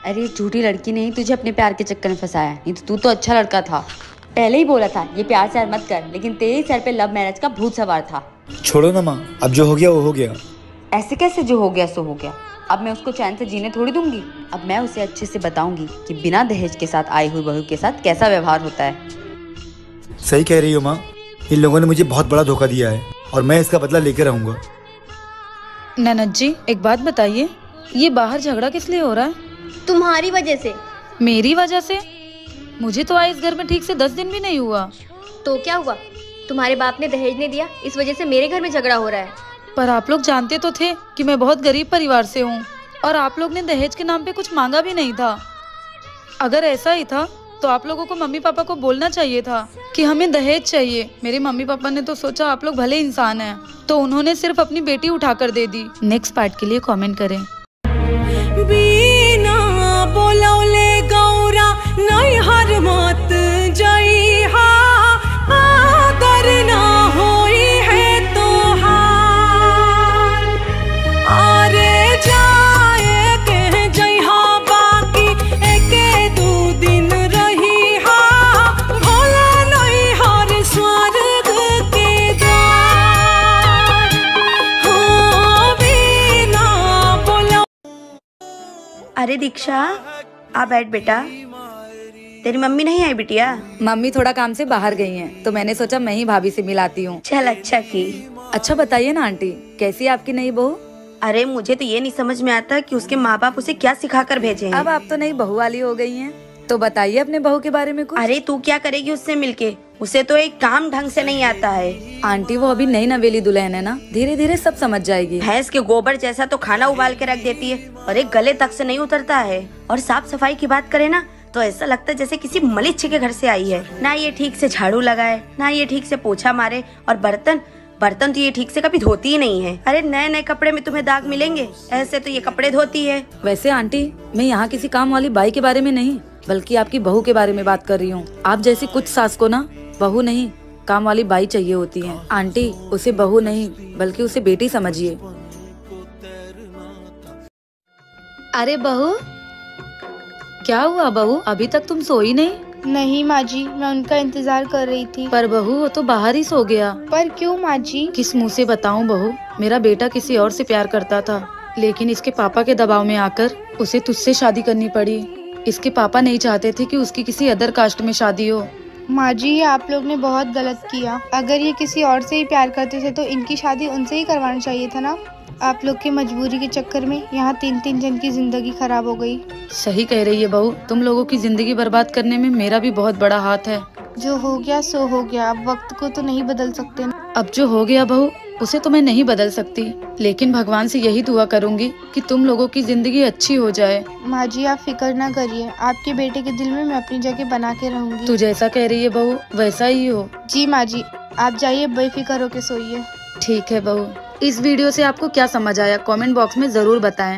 अरे झूठी लड़की ने ही तुझे अपने प्यार के चक्कर में फंसाया, नहीं तो तू तो अच्छा लड़का था। पहले ही बोला था ये प्यार से मत कर, लेकिन तेरे सर पे लव मैरिज का भूत सवार था। छोड़ो ना माँ, अब जो हो गया वो हो गया। ऐसे कैसे जो हो गया सो हो गया? अब मैं उसको चैन से जीने थोड़ी दूंगी। अब मैं उसे अच्छे से बताऊंगी कि बिना दहेज के साथ आई हुई बहू के साथ कैसा व्यवहार होता है। सही कह रही हो माँ, इन लोगों ने मुझे बहुत बड़ा धोखा दिया है और मैं इसका बदला लेकर रहूंगा। ननद जी एक बात बताइए, ये बाहर झगड़ा किस लिए हो रहा है? तुम्हारी वजह से। मेरी वजह से? मुझे तो आए इस घर में ठीक से 10 दिन भी नहीं हुआ। तो क्या हुआ? तुम्हारे बाप ने दहेज नहीं दिया, इस वजह से मेरे घर में झगड़ा हो रहा है। पर आप लोग जानते तो थे कि मैं बहुत गरीब परिवार से हूँ और आप लोग ने दहेज के नाम पे कुछ मांगा भी नहीं था। अगर ऐसा ही था तो आप लोगों को मम्मी पापा को बोलना चाहिए था कि हमें दहेज चाहिए। मेरे मम्मी पापा ने तो सोचा आप लोग भले इंसान हैं, तो उन्होंने सिर्फ अपनी बेटी उठाकर दे दी। नेक्स्ट पार्ट के लिए कमेंट करें। बिना बोलौले गौरा नहीं हर मत जाई हा, आदर ना होई है तोहार। अरे जाए के जई हा बाकी एके दू दिन रही हा, भोला नहीं हर स्वर्ग के द्वार। हो बिना बोलौ। अरे दीक्षा, आ बैठ बेटा। तेरी मम्मी नहीं आई बिटिया? मम्मी थोड़ा काम से बाहर गई हैं, तो मैंने सोचा मैं ही भाभी से मिलाती हूँ। चल अच्छा की। अच्छा बताइए ना आंटी, कैसी है आपकी नई बहू? अरे मुझे तो ये नहीं समझ में आता कि उसके माँ बाप उसे क्या सिखा कर भेजे हैं। अब आप तो नई बहू वाली हो गई हैं, तो बताइए अपने बहू के बारे में कुछ। अरे तू क्या करेगी उससे मिलके? उसे तो एक काम ढंग से नहीं आता है। आंटी वो अभी नई नवेली दुल्हन है ना, धीरे धीरे सब समझ जाएगी। भैंस के गोबर जैसा तो खाना उबाल के रख देती है और एक गले तक से नहीं उतरता है। और साफ सफाई की बात करे ना तो ऐसा लगता है जैसे किसी मलिच्छ के घर से आई है। ना ये ठीक से झाड़ू लगाए, ना ये ठीक से पोछा मारे, और बर्तन तो ये ठीक से कभी धोती ही नहीं है। अरे नए नए कपड़े में तुम्हें दाग मिलेंगे, ऐसे तो ये कपड़े धोती है। वैसे आंटी मैं यहाँ किसी काम वाली बाई के बारे में नहीं, बल्कि आपकी बहू के बारे में बात कर रही हूँ। आप जैसी कुछ सास को ना बहू नहीं, काम वाली बाई चाहिए होती है। आंटी उसे बहू नहीं बल्कि उसे बेटी समझिए। अरे बहू, क्या हुआ बहू, अभी तक तुम सोई नहीं? नहीं माँ जी, मैं उनका इंतजार कर रही थी। पर बहू वो तो बाहर ही सो गया। पर क्यों माँ जी? किस मुँह से बताऊं बहू, मेरा बेटा किसी और से प्यार करता था, लेकिन इसके पापा के दबाव में आकर उसे तुझसे शादी करनी पड़ी। इसके पापा नहीं चाहते थे कि उसकी किसी अदर कास्ट में शादी हो। माँ जी ये आप लोग ने बहुत गलत किया। अगर ये किसी और से ही प्यार करते थे तो इनकी शादी उनसे ही करवाना चाहिए था ना। आप लोग की मजबूरी के चक्कर में यहाँ 3-3 जन की जिंदगी खराब हो गई। सही कह रही है बहू, तुम लोगों की जिंदगी बर्बाद करने में मेरा भी बहुत बड़ा हाथ है। जो हो गया सो हो गया, अब वक्त को तो नहीं बदल सकते ना। अब जो हो गया बहू उसे तो मैं नहीं बदल सकती, लेकिन भगवान से यही दुआ करूंगी कि तुम लोगों की जिंदगी अच्छी हो जाए। माँ जी आप फिक्र ना करिए, आपके बेटे के दिल में मैं अपनी जगह बना के रहूंगी। तू जैसा कह रही है बहू वैसा ही हो। जी माँ जी, आप जाइए बेफिक्र होके सोइए। ठीक है बहू। इस वीडियो से आपको क्या समझ आया कमेंट बॉक्स में जरूर बताएं।